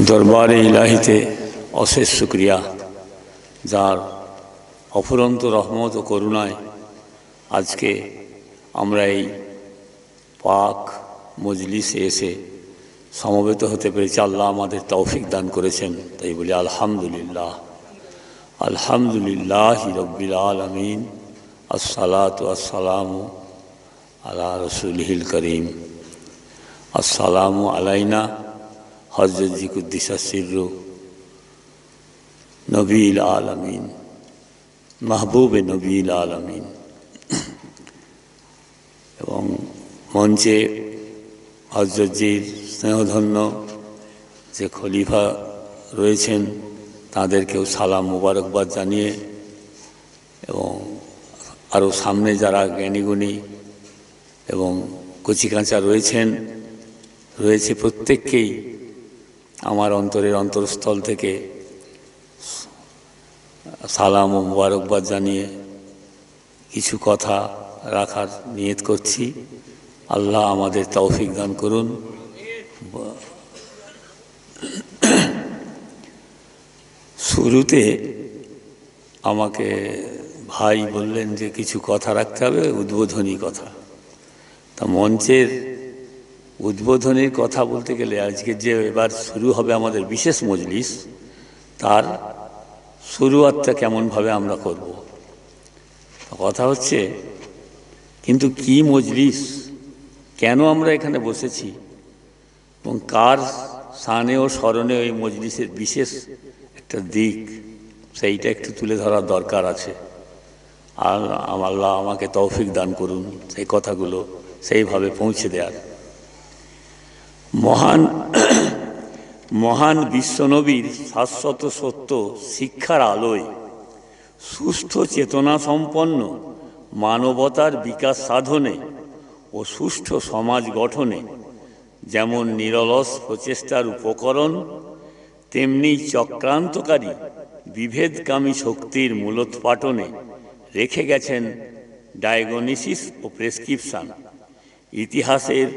দরবারে ইলাহিতে অশেষ শুকরিয়া, যার অফুরন্ত রহমত ও করুণায় আজকে আমরা এই পাক মজলিসে এসে সমবেত হতে পেরেছি। আল্লাহ আমাদের তৌফিক দান করেছেন, তাই বলি আলহামদুলিল্লাহ। আলহামদুলিল্লাহি রব্বিল আলামিন, আসসালাতু আসসালামু আলা রাসূলিহিল করিম। আসসালামু আলাইনা হযরত জি কুদ্দিসা সিররু নবীল আলামিন, মাহবুবে নবীল আলামিন। এবং মঞ্চে হযরত জির স্নেহধন্য যে খলিফা রয়েছেন তাদেরকেও সালাম মোবারকবাদ জানিয়ে, এবং আরও সামনে যারা জ্ঞানীগুণী এবং কচিকাঁচা রয়েছে প্রত্যেককেই আমার অন্তরের অন্তরস্থল থেকে সালাম ও মোবারকবাদ জানিয়ে কিছু কথা রাখার নিয়ত করছি। আল্লাহ আমাদের তৌফিক দান করুন। শুরুতে আমাকে ভাই বললেন যে কিছু কথা রাখতে হবে, উদ্বোধনী কথা। তা মঞ্চের উদ্বোধনীর কথা বলতে গেলে আজকে যে এবার শুরু হবে আমাদের বিশেষ মজলিস, তার শুরুয়াতটা কেমনভাবে আমরা করব। কথা হচ্ছে কিন্তু কি মজলিস, কেন আমরা এখানে বসেছি এবং কার শানে ও স্মরণে ওই মজলিসের বিশেষ একটা দিক, সেইটা একটু তুলে ধরার দরকার আছে। আর আল্লাহ আমাকে তৌফিক দান করুন সেই কথাগুলো সেইভাবে পৌঁছে দেওয়ার। মহান বিশ্বনবীর শাশ্বত সত্য শিক্ষার আলোয় সুস্থ চেতনা সম্পন্ন মানবতার বিকাশ সাধনে ও সুষ্ঠু সমাজ গঠনে যেমন নিরলস প্রচেষ্টার উপকরণ, তেমনি চক্রান্তকারী বিভেদকামী শক্তির মূলোৎপাটনে রেখে গেছেন ডায়াগনোসিস ও প্রেসক্রিপশন। ইতিহাসের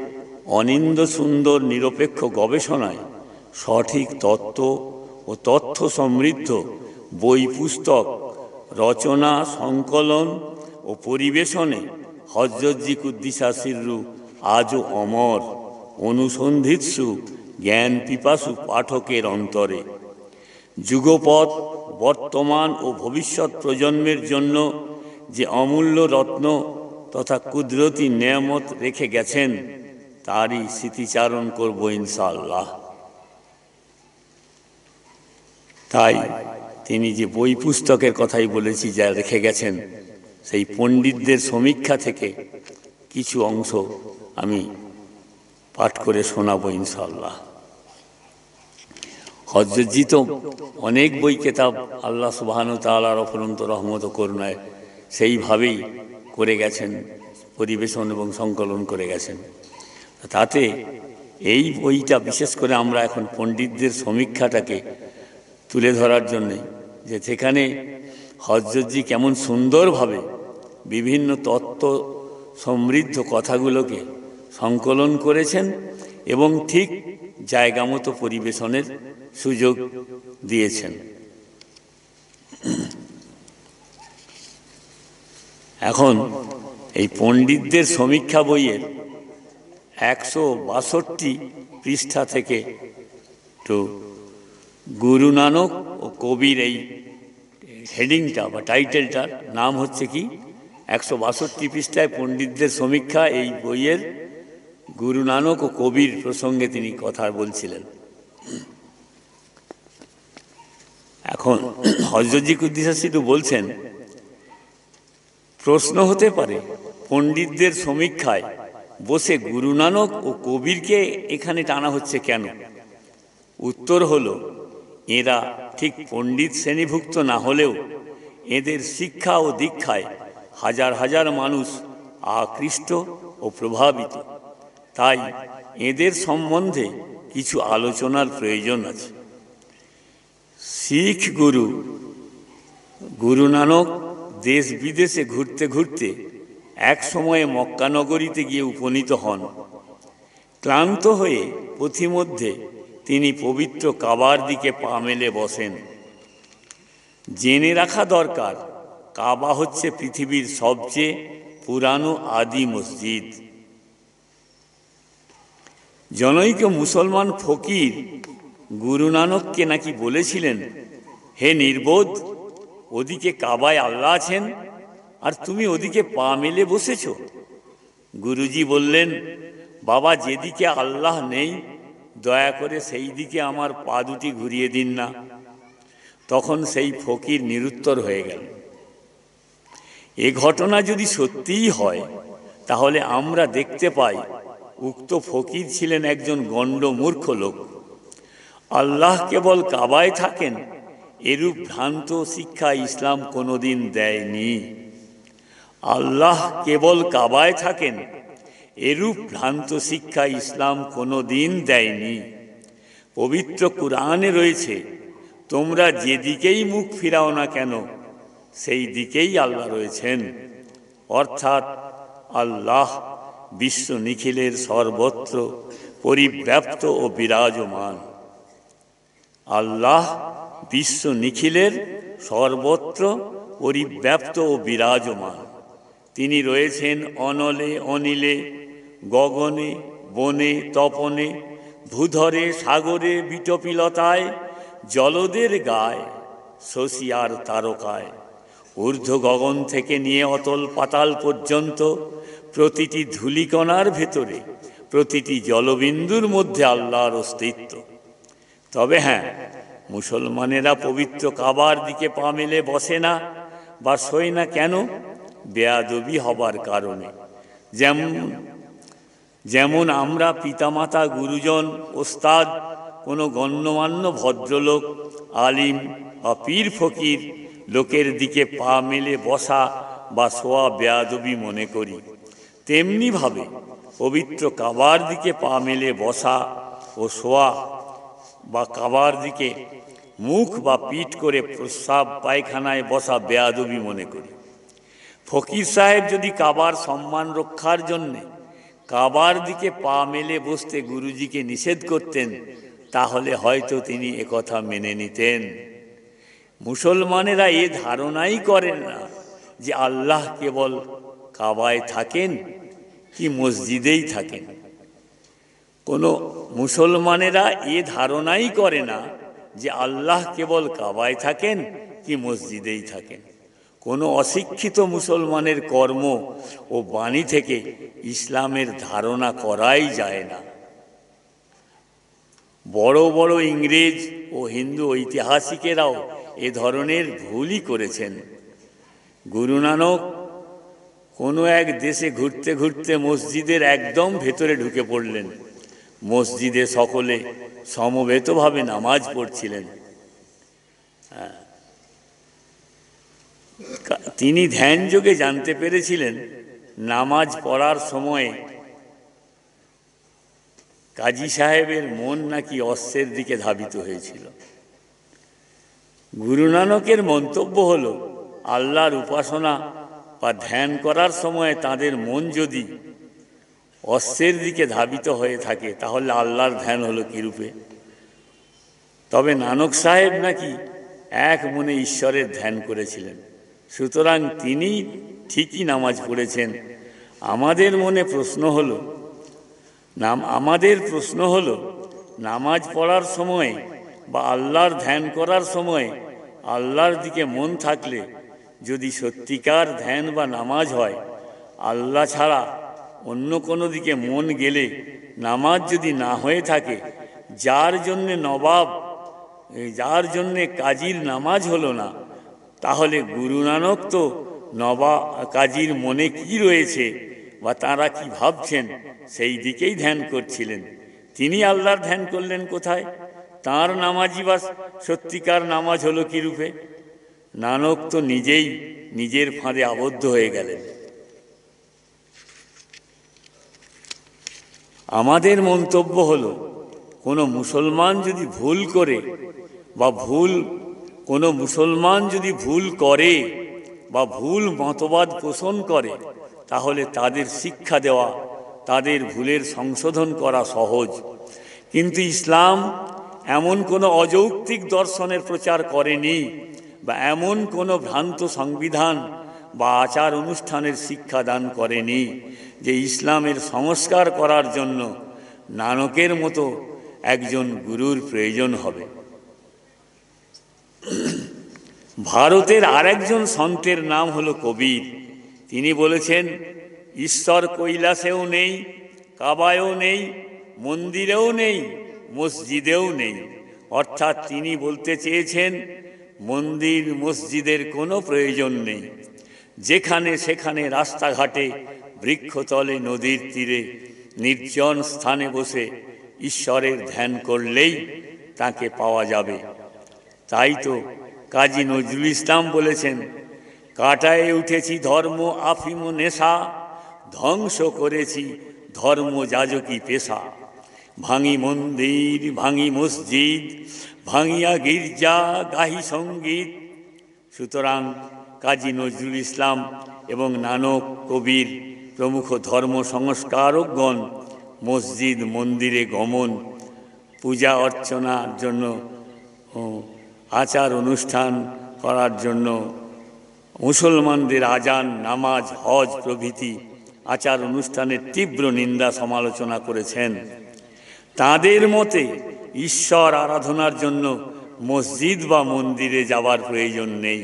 অনিন্দ্য সুন্দর নিরপেক্ষ গবেষণায় সঠিক তত্ত্ব ও তথ্য সমৃদ্ধ বই পুস্তক রচনা, সংকলন ও পরিবেশনে হযরত জি কুদ্দিসা সিররু আজও অমর, অনুসন্ধিৎসু জ্ঞান পিপাসু পাঠকের অন্তরে। যুগপৎ বর্তমান ও ভবিষ্যৎ প্রজন্মের জন্য যে অমূল্য রত্ন তথা কুদরতি নেয়ামত রেখে গেছেন, তারই স্মৃতিচারণ করব ইনশাআল্লাহ। তাই তিনি যে বই পুস্তকের কথাই বলেছি যা রেখে গেছেন, সেই পণ্ডিতদের সমীক্ষা থেকে কিছু অংশ আমি পাঠ করে শোনাবো ইনশাআল্লাহ। হযরত জি তো অনেক বই কেতাব আল্লাহ সুবহানাহু ওয়া তাআলার অফুরন্ত রহমত ও করুণায় সেইভাবেই করে গেছেন, পরিবেশন এবং সংকলন করে গেছেন। তাতে এই বইটা বিশেষ করে আমরা এখন পণ্ডিতদের সমীক্ষাটাকে তুলে ধরার জন্যে, যে সেখানে হযরত জি কেমন সুন্দরভাবে বিভিন্ন তত্ত্ব সমৃদ্ধ কথাগুলোকে সংকলন করেছেন এবং ঠিক জায়গা মতো পরিবেশনের সুযোগ দিয়েছেন। এখন এই পণ্ডিতদের সমীক্ষা বইয়ের 162 পৃষ্ঠা থেকে তো গুরু নানক ও কবির এই হেডিংটা বা টাইটেলটার নাম হচ্ছে কি, 162 পৃষ্ঠায় পণ্ডিতদের সমীক্ষা। এই বইয়ের গুরু নানক ও কবির প্রসঙ্গে তিনি কথা বলছিলেন। এখন হযরত জি কুদ্দিসা সিররু বলছেন, প্রশ্ন হতে পারে পণ্ডিতদের সমীক্ষায় বসে গুরু নানক ও কবিরকে এখানে টানা হচ্ছে কেন? উত্তর হলো, এরা ঠিক পণ্ডিত শ্রেণীভুক্ত না হলেও এদের শিক্ষা ও দীক্ষায় হাজার হাজার মানুষ আকৃষ্ট ও প্রভাবিত। তাই এদের সম্বন্ধে কিছু আলোচনার প্রয়োজন আছে। শিখ গুরু নানক দেশ বিদেশে ঘুরতে ঘুরতে এক সময়ে মক্কা নগরীতে গিয়ে উপনীত হন। ক্লান্ত হয়ে পথিমধ্যে তিনি পবিত্র কাবার দিকে পা মেলে বসেন। জেনে রাখা দরকার, কাবা হচ্ছে পৃথিবীর সবচেয়ে পুরানো আদি মসজিদ। জনৈক মুসলমান ফকির গুরু নানককে নাকি বলেছিলেন, হে নির্বোধ, ওদিকে কাবায় আল্লাহ আছেন আর তুমি ওদিকে পা মেলে বসেছ। গুরুজি বললেন, বাবা, যেদিকে আল্লাহ নেই দয়া করে সেই দিকে আমার পা দুটি ঘুরিয়ে দিন না। তখন সেই ফকির নিরুত্তর হয়ে গেল। এ ঘটনা যদি সত্যিই হয় তাহলে আমরা দেখতে পাই উক্ত ফকির ছিলেন একজন গণ্ড মূর্খ লোক। আল্লাহ কেবল কাবায় থাকেন এরূপ ভ্রান্ত শিক্ষা ইসলাম কোনোদিন দেয়নি। আল্লাহ কেবল কাবায় থাকেন এরূপ ভ্রান্ত শিক্ষা ইসলাম কোনোদিন দেয়নি। পবিত্র কুরআনে রয়েছে, তোমরা যেদিকেই মুখ ফিরাও না কেন সেই দিকেই আল্লাহ রয়েছেন। অর্থাৎ আল্লাহ বিশ্ব নিখিলের সর্বত্র পরিব্যাপ্ত ও বিরাজমান। আল্লাহ বিশ্ব নিখিলের সর্বত্র পরিব্যাপ্ত ও বিরাজমান। তিনি রয়েছেন অনলে অনিলে, গগনে বনে তপনে, ভূধরে সাগরে বিটপিলতায়, জলদের গায় শশী আর তারকায়। ঊর্ধ্ব গগন থেকে নিয়ে অতল পাতাল পর্যন্ত প্রতিটি ধূলিকণার ভেতরে, প্রতিটি জলবিন্দুর মধ্যে আল্লাহর অস্তিত্ব। তবে হ্যাঁ, মুসলমানেরা পবিত্র কাবার দিকে পা মেলে বসে না বা শোয় না কেন? বেয়াদবি হবার কারণে। যেমন আমরা পিতামাতা, গুরুজন, ওস্তাদ, কোনো গণ্যমান্য ভদ্রলোক, আলিম বা পীর ফকির লোকের দিকে পা মেলে বসা বা শোয়া বেয়াদবি মনে করি, তেমনিভাবে পবিত্র কাবার দিকে পা মেলে বসা ও শোয়া বা কাবার দিকে মুখ বা পিঠ করে প্রস্রাব পায়খানায় বসা বেয়াদবি মনে করি। ফকির সাহেব যদি কাবার সম্মান রক্ষার জন্যে কাবার দিকে পা মেলে বসতে গুরুজিকে নিষেধ করতেন তাহলে হয়তো তিনি একথা মেনে নিতেন। মুসলমানেরা এ ধারণাই করেন না যে আল্লাহ কেবল কাবায় থাকেন কি মসজিদেই থাকেন। কোনো মুসলমানেরা এ ধারণাই করে না যে আল্লাহ কেবল কাবায় থাকেন কি মসজিদেই থাকেন। কোনো অশিক্ষিত মুসলমানের কর্ম ও বাণী থেকে ইসলামের ধারণা করাই যায় না। বড় বড় ইংরেজ ও হিন্দু ঐতিহাসিকেরাও এ ধরনের ভুলই করেছেন। গুরু নানক কোনো এক দেশে ঘুরতে ঘুরতে মসজিদের একদম ভেতরে ঢুকে পড়লেন। মসজিদে সকলে সমবেতভাবে নামাজ পড়ছিলেন। তিনি ধ্যান যোগে জানতে পেরেছিলেন নামাজ পড়ার সময় কাজী সাহেবের মন নাকি অশ্বের দিকে ধাবিত হয়েছিল। গুরু নানকের মন্তব্য হল, আল্লাহর উপাসনা বা ধ্যান করার সময় তাদের মন যদি অশ্বের দিকে ধাবিত হয়ে থাকে তাহলে আল্লাহর ধ্যান হলো কিরূপে? তবে নানক সাহেব নাকি এক মনে ঈশ্বরের ধ্যান করেছিলেন, সুতরাং তিনি ঠিকই নামাজ পড়েছেন। আমাদের প্রশ্ন হলো নামাজ পড়ার সময় বা আল্লাহর ধ্যান করার সময় আল্লাহর দিকে মন থাকলে যদি সত্যিকার ধ্যান বা নামাজ হয়, আল্লাহ ছাড়া অন্য কোনো দিকে মন গেলে নামাজ যদি না হয়ে থাকে, যার জন্যে কাজীর নামাজ হলো না, তাহলে গুরু নানক তো কাজীর মনে কি রয়েছে বা তারা কি ভাবছেন সেই দিকেই ধ্যান করছিলেন। তিনি আল্লাহর ধ্যান করলেন কোথায়? তাঁর নামাজই বা সত্যিকার নামাজ হলো কি রূপে? নানক তো নিজেই নিজের ফাঁদে আবদ্ধ হয়ে গেলেন। আমাদের মন্তব্য হলো, কোনো মুসলমান যদি ভুল করে বা ভুল মতবাদ পোষণ করে তাহলে তাদের শিক্ষা দেওয়া, তাদের ভুলের সংশোধন করা সহজ। কিন্তু ইসলাম এমন কোনো অযৌক্তিক দর্শনের প্রচার করেনি বা এমন কোনো ভ্রান্ত সংবিধান বা আচার অনুষ্ঠানের শিক্ষা দান করেনি যে ইসলামের সংস্কার করার জন্য নানকের মতো একজন গুরুর প্রয়োজন হবে। ভারতের আরেকজন সন্তের নাম হলো কবির। তিনি বলেছেন, ঈশ্বর কৈলাসেও নেই, কাবায়ও নেই, মন্দিরেও নেই, মসজিদেও নেই। অর্থাৎ তিনি বলতে চেয়েছেন মন্দির মসজিদের কোনো প্রয়োজন নেই। যেখানে সেখানে রাস্তাঘাটে, বৃক্ষতলে, নদীর তীরে, নির্জন স্থানে বসে ঈশ্বরের ধ্যান করলেই তাকে পাওয়া যাবে। তাই তো কাজী নজরুল ইসলাম বলেছেন, কাটায়ে উঠেছি ধর্ম আফিম নেশা, ধ্বংস করেছি ধর্ম যাজকি পেশা। ভাঙি মন্দির, ভাঙি মসজিদ, ভাঙিয়া গির্জা, গাহি সঙ্গীত। সুতরাং কাজী নজরুল ইসলাম এবং নানক, কবির প্রমুখ ধর্ম সংস্কারকগণ মসজিদ মন্দিরে গমন, পূজা অর্চনার জন্য, আচার অনুষ্ঠান করার জন্য, মুসলমানদের আজান, নামাজ, হজ প্রভৃতি আচার অনুষ্ঠানের তীব্র নিন্দা সমালোচনা করেছেন। তাদের মতে ঈশ্বর আরাধনার জন্য মসজিদ বা মন্দিরে যাবার প্রয়োজন নেই,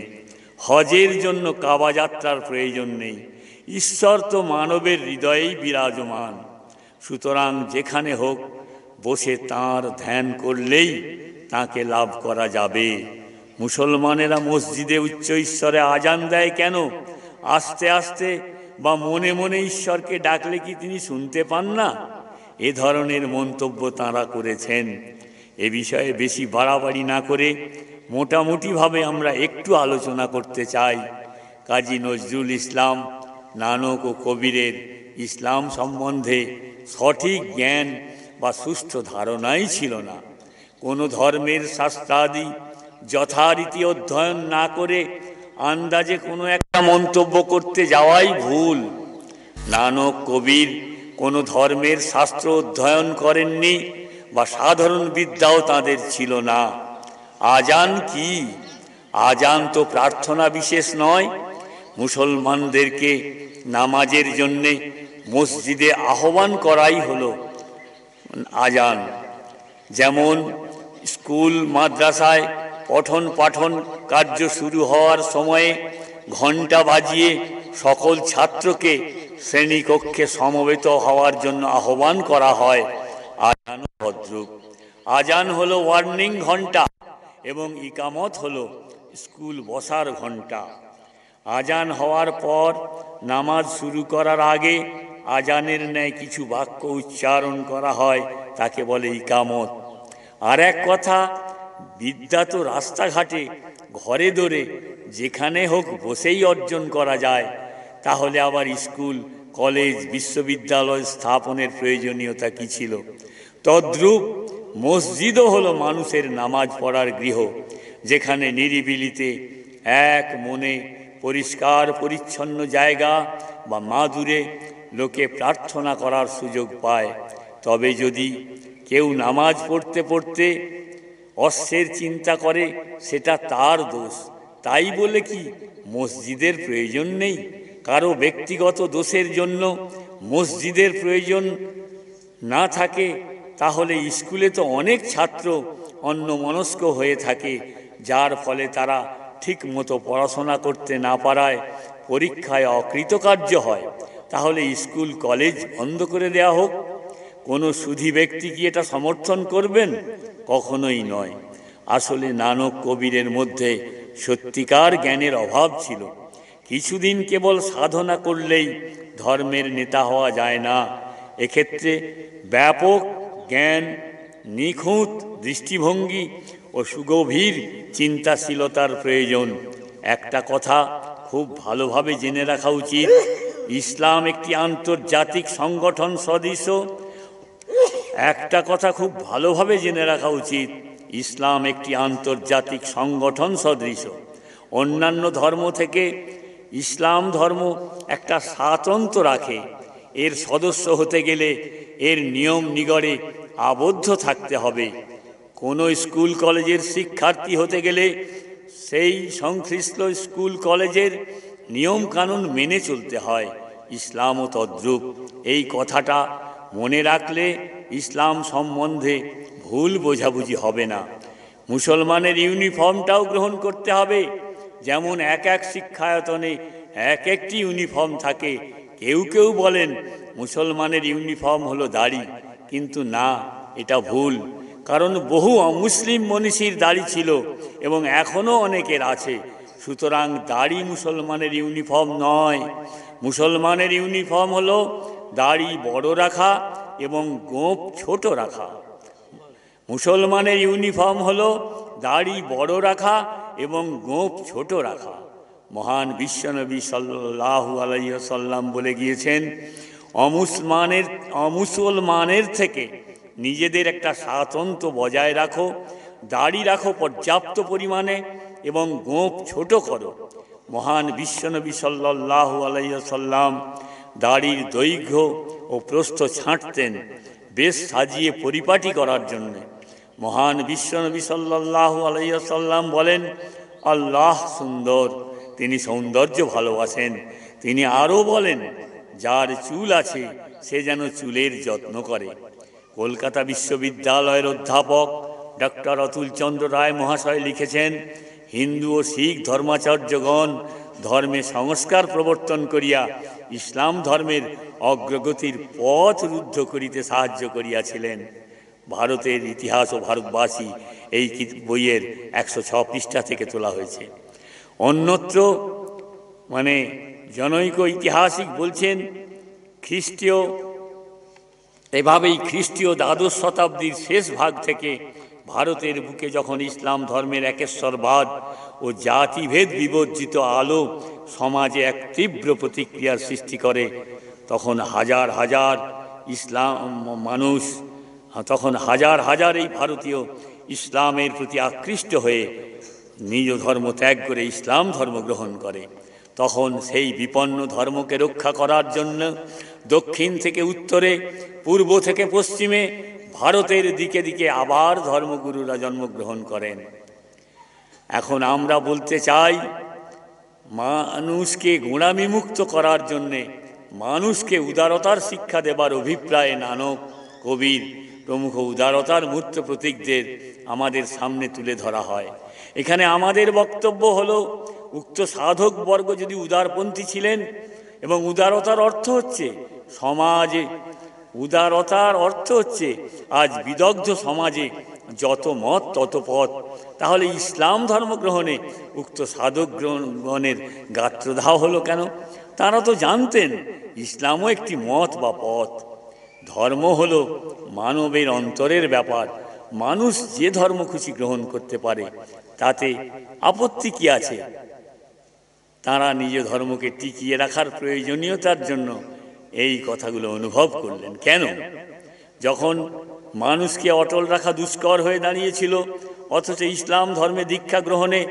হজের জন্য কাবা যাত্রার প্রয়োজন নেই। ঈশ্বর তো মানবের হৃদয়েই বিরাজমান। সুতরাং যেখানে হোক বসে তাঁর ধ্যান করলেই তাকে লাভ করা যাবে। মুসলমানেরা মসজিদে উচ্চ ঈশ্বরে আজান দেয় কেন? আস্তে আস্তে বা মনে মনে ঈশ্বরকে ডাকলে কি তিনি শুনতে পান না? এ ধরনের মন্তব্য তাঁরা করেছেন। এ বিষয়ে বেশি বাড়াবাড়ি না করে মোটামুটিভাবে আমরা একটু আলোচনা করতে চাই। কাজী নজরুল ইসলাম, নানক ও কবিরের ইসলাম সম্বন্ধে সঠিক জ্ঞান বা সুষ্ঠু ধারণাই ছিল না। কোনো ধর্মের শাস্ত্রাদি যথারীতি অধ্যয়ন না করে আন্দাজে কোনো একটা মন্তব্য করতে যাওয়াই ভুল। নানক, কবির কোনো ধর্মের শাস্ত্র অধ্যয়ন করেননি বা সাধারণ বিদ্যাও তাদের ছিল না। আজান কি? আজান তো প্রার্থনা বিশেষ নয়। মুসলমানদেরকে নামাজের জন্যে মসজিদে আহ্বান করাই হলো আজান। যেমন স্কুল মাদ্রাসায় পঠন পাঠন কার্য শুরু হওয়ার সময়ে ঘণ্টা বাজিয়ে সকল ছাত্রকে শ্রেণীকক্ষে সমবেত হওয়ার জন্য আহ্বান করা হয়, আজান ভদ্রূপ। আজান হলো ওয়ার্নিং ঘণ্টা এবং ইকামত হলো স্কুল বসার ঘণ্টা। আজান হওয়ার পর নামাজ শুরু করার আগে আজানের ন্যায় কিছু বাক্য উচ্চারণ করা হয়, তাকে বলে ইকামত। আর এক কথা, বিদ্যা তো রাস্তাঘাটে, ঘরে দোরে, যেখানে হোক বসেই অর্জন করা যায়। তাহলে আবার স্কুল, কলেজ, বিশ্ববিদ্যালয় স্থাপনের প্রয়োজনীয়তা কী ছিল? তদ্রূপ মসজিদও হলো মানুষের নামাজ পড়ার গৃহ, যেখানে নিরিবিলিতে এক মনে পরিষ্কার পরিচ্ছন্ন জায়গা বা মাদুরে লোকে প্রার্থনা করার সুযোগ পায়। তবে যদি কেউ নামাজ পড়তে পড়তে অশ্বের চিন্তা করে, সেটা তার দোষ। তাই বলে কি মসজিদের প্রয়োজন নেই? কারো ব্যক্তিগত দোষের জন্য মসজিদের প্রয়োজন না থাকে, তাহলে স্কুলে তো অনেক ছাত্র অন্যমনস্ক হয়ে থাকে, যার ফলে তারা ঠিক মতো পড়াশোনা করতে না পারায় পরীক্ষায় অকৃতকার্য হয়। তাহলে স্কুল কলেজ বন্ধ করে দেয়া হোক। কোনো সুধী ব্যক্তি কি এটা সমর্থন করবেন? কখনোই নয়। আসলে নানক, কবিরের মধ্যে সত্যিকার জ্ঞানের অভাব ছিল। কিছুদিন কেবল সাধনা করলেই ধর্মের নেতা হওয়া যায় না। এক্ষেত্রে ব্যাপক জ্ঞান, নিখুঁত দৃষ্টিভঙ্গি ও সুগভীর চিন্তাশীলতার প্রয়োজন। একটা কথা খুব ভালোভাবে জেনে রাখা উচিত, ইসলাম একটি আন্তর্জাতিক সংগঠন সদৃশ। একটা কথা খুব ভালোভাবে জেনে রাখা উচিত, ইসলাম একটি আন্তর্জাতিক সংগঠন সদৃশ। অন্যান্য ধর্ম থেকে ইসলাম ধর্ম একটা স্বাতন্ত্র্য রাখে। এর সদস্য হতে গেলে এর নিয়ম নিগড়ে আবদ্ধ থাকতে হবে। কোনো স্কুল কলেজের শিক্ষার্থী হতে গেলে সেই সংশ্লিষ্ট স্কুল কলেজের নিয়ম কানুন মেনে চলতে হয়। ইসলামও তদ্রূপ। এই কথাটা মনে রাখলে ইসলাম সম্বন্ধে ভুল বোঝাবুঝি হবে না। মুসলমানের ইউনিফর্মটাও গ্রহণ করতে হবে। যেমন এক এক শিক্ষায়তনে এক একটি ইউনিফর্ম থাকে। কেউ কেউ বলেন মুসলমানের ইউনিফর্ম হলো দাড়ি, কিন্তু না, এটা ভুল। কারণ বহু অমুসলিম মনীষীর দাড়ি ছিল এবং এখনও অনেকের আছে। সুতরাং দাড়ি মুসলমানের ইউনিফর্ম নয়। মুসলমানের ইউনিফর্ম হলো দাড়ি বড় রাখা এবং গোঁফ ছোট রাখা। মুসলমানের ইউনিফর্ম হলো দাড়ি বড় রাখা এবং গোঁফ ছোট রাখা। মহান বিশ্বনবী সাল্লাল্লাহু আলাইহি ওয়াসাল্লাম বলে গিয়েছেন, অমুসলমানের থেকে নিজেদের একটা স্বাতন্ত্র্য বজায় রাখো, দাড়ি রাখো পর্যাপ্ত পরিমাণে এবং গোঁফ ছোট করো। মহান বিশ্বনবী সাল্লাল্লাহু আলাইহি ওয়াসাল্লাম দাড়ির দৈর্ঘ্য ও প্রস্থ ছাঁটতেন বেশ সাজিয়ে পরিপাটি করার জন্যে। মহান বিশ্বনবী সাল্লাল্লাহু আলাইহি ওয়াসাল্লাম বলেন, আল্লাহ সুন্দর, তিনি সৌন্দর্য ভালোবাসেন। তিনি আরও বলেন, যার চুল আছে সে যেন চুলের যত্ন করে। কলকাতা বিশ্ববিদ্যালয়ের অধ্যাপক ডক্টর অতুলচন্দ্র রায় মহাশয় লিখেছেন, হিন্দু ও শিখ ধর্মাচার্যগণ ধর্মে সংস্কার প্রবর্তন করিয়া ইসলাম ধর্মের অগ্রগতির পথ রুদ্ধ করিতে সাহায্য করিয়াছিলেন। ভারতের ইতিহাস ও ভারতবাসী এই বইয়ের 106 পৃষ্ঠা থেকে তোলা হয়েছে। অন্যত্র জনৈক ঐতিহাসিক বলছেন, এভাবেই খ্রিস্টীয় দ্বাদশ শতাব্দীর শেষ ভাগ থেকে ভারতের বুকে যখন ইসলাম ধর্মের একেশ্বরবাদ ও জাতিভেদ বিবর্জিত আলো সমাজে এক তীব্র প্রতিক্রিয়ার সৃষ্টি করে, তখন হাজার হাজার এই ভারতীয় ইসলামের প্রতি আকৃষ্ট হয়ে নিজ ধর্ম ত্যাগ করে ইসলাম ধর্ম গ্রহণ করে। তখন সেই বিপন্ন ধর্মকে রক্ষা করার জন্য দক্ষিণ থেকে উত্তরে, পূর্ব থেকে পশ্চিমে ভারতের দিকে দিকে আবার ধর্মগুরুরা জন্মগ্রহণ করেন। এখন আমরা বলতে চাই, মানুষকে গোঁড়ামিমুক্ত করার জন্যে, মানুষকে উদারতার শিক্ষা দেবার অভিপ্রায়ে নানক, কবির প্রমুখ উদারতার মূর্ত প্রতীকদের আমাদের সামনে তুলে ধরা হয়। এখানে আমাদের বক্তব্য হলো, উক্ত সাধক বর্গ যদি উদারপন্থী ছিলেন, এবং উদারতার অর্থ হচ্ছে সমাজে, উদারতার অর্থ হচ্ছে আজ বিদগ্ধ সমাজে যত মত তত পথ, তাহলে ইসলাম ধর্ম গ্রহণে উক্ত সাধকগণের গাত্রদাহ হলো কেন? তারা তো জানতেন ইসলামও একটি মত বা পথ। ধর্ম হলো মানবের অন্তরের ব্যাপার। মানুষ যে ধর্ম খুশি গ্রহণ করতে পারে, তাতে আপত্তি কি আছে? তারা নিজ ধর্মকে টিকিয়ে রাখার প্রয়োজনীয়তার জন্য এই কথাগুলো অনুভব করলেন। কেন? যখন মানুষকে অটল রাখা দুষ্কর হয়ে দাঁড়িয়েছিল, অথচ ইসলাম ধর্মে দীক্ষা গ্রহণে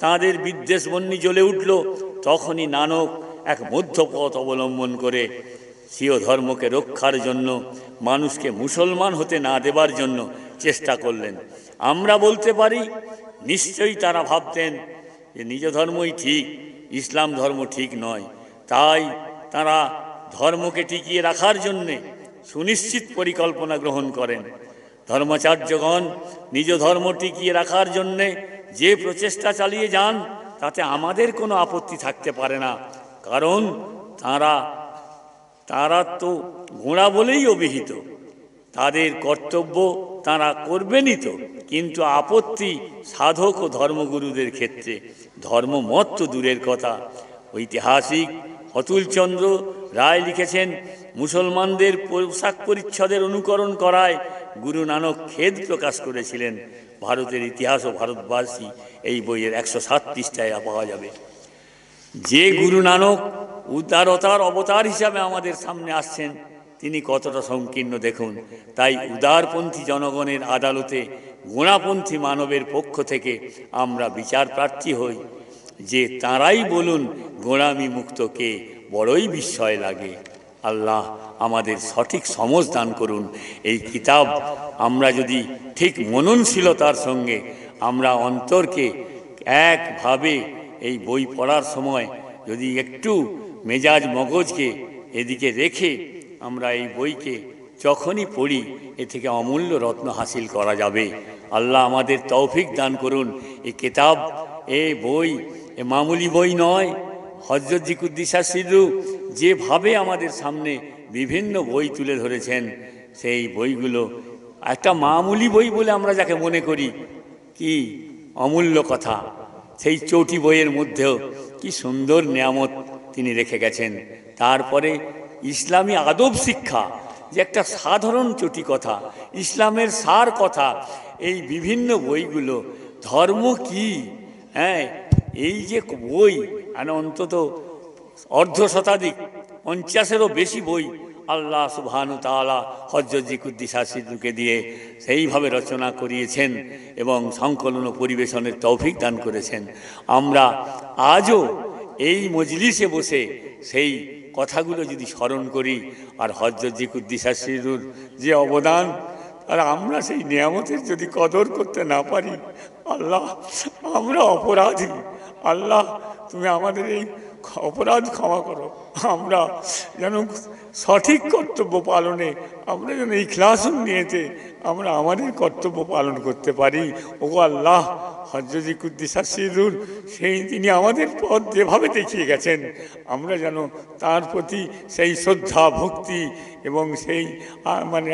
তাঁদের বিদ্বেষ বহ্নি জ্বলে উঠল, তখনই নানক এক মধ্যপথ অবলম্বন করে স্বীয় ধর্মকে রক্ষার জন্য, মানুষকে মুসলমান হতে না দেবার জন্য চেষ্টা করলেন। আমরা বলতে পারি, নিশ্চয়ই তারা ভাবতেন যে নিজ ধর্মই ঠিক, ইসলাম ধর্ম ঠিক নয়। তাই তারা ধর্মকে টিকিয়ে রাখার জন্যে সুনিশ্চিত পরিকল্পনা গ্রহণ করেন। ধর্মাচার্যগণ নিজ ধর্ম টিকিয়ে রাখার জন্যে যে প্রচেষ্টা চালিয়ে যান, তাতে আমাদের কোনো আপত্তি থাকতে পারে না। কারণ তারা তো গোঁড়া বলেই অভিহিত, তাদের কর্তব্য তারা করবেনই তো। কিন্তু আপত্তি সাধক ও ধর্মগুরুদের ক্ষেত্রে। ধর্মমত তো দূরের কথা। ঐতিহাসিক অতুলচন্দ্র রায় লিখেছেন, মুসলমানদের পোশাক পরিচ্ছদের অনুকরণ করায় গুরু নানক খেদ প্রকাশ করেছিলেন। ভারতের ইতিহাস ও ভারতবাসী এই বইয়ের 107 পৃষ্ঠায় পাওয়া যাবে। যে গুরু নানক উদারতার অবতার হিসাবে আমাদের সামনে আসছেন, তিনি কতটা সংকীর্ণ দেখুন। তাই উদারপন্থী জনগণের আদালতে গোঁড়াপন্থী মানবের পক্ষ থেকে আমরা বিচার প্রার্থী হই। যে তাঁরাই বলুন গোঁড়ামি মুক্তকে বড়ই বিস্ময় লাগে। আল্লাহ আমাদের সঠিক সমঝ দান করুন। এই কিতাব আমরা যদি ঠিক মননশীলতার সঙ্গে আমরা অন্তরকে একভাবে এই বই পড়ার সময় যদি একটু মেজাজ মগজকে এদিকে রেখে আমরা এই বইকে যখনই পড়ি এ থেকে অমূল্য রত্ন হাসিল করা যাবে। আল্লাহ আমাদের তৌফিক দান করুন। এই কিতাব এ বই এ মামুলি বই নয়। হযরত জি কুদ্দিসাস সিররু যেভাবে আমাদের সামনে বিভিন্ন বই তুলে ধরেছেন, সেই বইগুলো একটা মামুলি বই বলে আমরা যাকে মনে করি, কি অমূল্য কথা। সেই চটি বইয়ের মধ্যেও কি সুন্দর নিয়ামত তিনি রেখে গেছেন। তারপরে ইসলামী আদব শিক্ষা, যে একটা সাধারণ চটি কথা, ইসলামের সার কথা, এই বিভিন্ন বইগুলো। ধর্ম কি, হ্যাঁ, এই যে বই অন্তত অর্ধ শতাধিক 50-এরও বেশি বই আল্লাহ সুবহানাহু ওয়া তাআলা হযরত জি কুদ্দিসাস সিররুকে দিয়ে সেইভাবে রচনা করিয়েছেন এবং সংকলন ও পরিবেশনের তৌফিক দান করেছেন। আমরা আজও এই মজলিসে বসে সেই কথাগুলো যদি স্মরণ করি আর হযরত জি কুদ্দিসাস সিররুর যে অবদান, আর আমরা সেই নিয়ামতের যদি কদর করতে না পারি, আল্লাহ আমরা অপরাধী। আল্লাহ তুমি আমাদের এই অপরাধ ক্ষমা করো। আমরা যেন সঠিক কর্তব্য পালনে, আমরা যেন ইখলাসুন নিয়েতে আমরা আমাদের কর্তব্য পালন করতে পারি। ওগো আল্লাহ, হযরত জি কুদ্দিসাস সিররুর সেই তিনি আমাদের পথ যেভাবে দেখিয়ে গেছেন, আমরা যেন তার প্রতি সেই শ্রদ্ধা ভক্তি এবং সেই মানে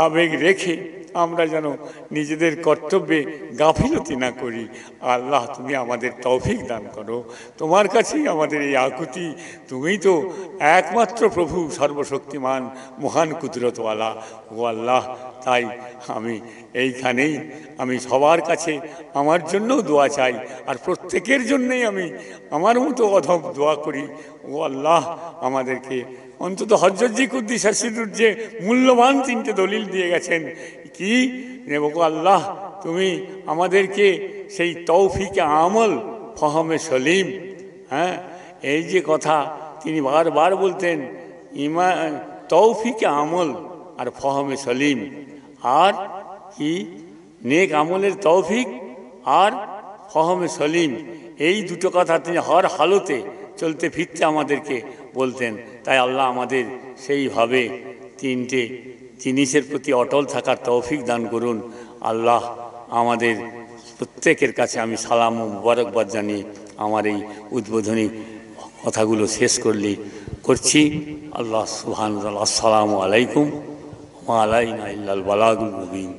আবেগ রেখে আমরা যেন নিজেদের কর্তব্যে গাফিলতি না করি। আল্লাহ তুমি আমাদের তৌফিক দান করো। তোমার কাছেই আমাদের এই আকুতি। তুমিই তো একমাত্র প্রভু, সর্বশক্তিমান, মহান কুদরতওয়ালা। ও আল্লাহ, তাই আমি এইখানেই আমি সবার কাছে আমার জন্যও দোয়া চাই, আর প্রত্যেকের জন্যই আমি আমার মতো অধম দোয়া করি। ও আল্লাহ, আমাদেরকে অন্তত হযরত জি কুদ্দিসাস সিররুর যে মূল্যবান 3টে দলিল দিয়ে গেছেন, কি ও আল্লাহ, তুমি আমাদেরকে সেই তৌফিকে আমল, ফহমে সলিম, হ্যাঁ, এই যে কথা তিনি বারবার বলতেন, তৌফিকে আমল আর ফহমে সলিম, আর কি নেক আমলের তৌফিক আর ফহমে সলিম, এই দুটো কথা তিনি হর হালতে চলতে ফিরতে আমাদেরকে বলতেন। তাই আল্লাহ আমাদের সেইভাবে 3টে জিনিসের প্রতি অটল থাকার তৌফিক দান করুন। আল্লাহ আমাদের প্রত্যেকের কাছে আমি সালাম ও মুবারকবাদ জানিয়ে আমার এই উদ্বোধনী কথাগুলো শেষ করছি। আল্লাহ সুবহানাহু ওয়া তাআলা। আসসালামু আলাইকুম ওয়া আলাইনা ইল্লাল বালাগুল মুবিন।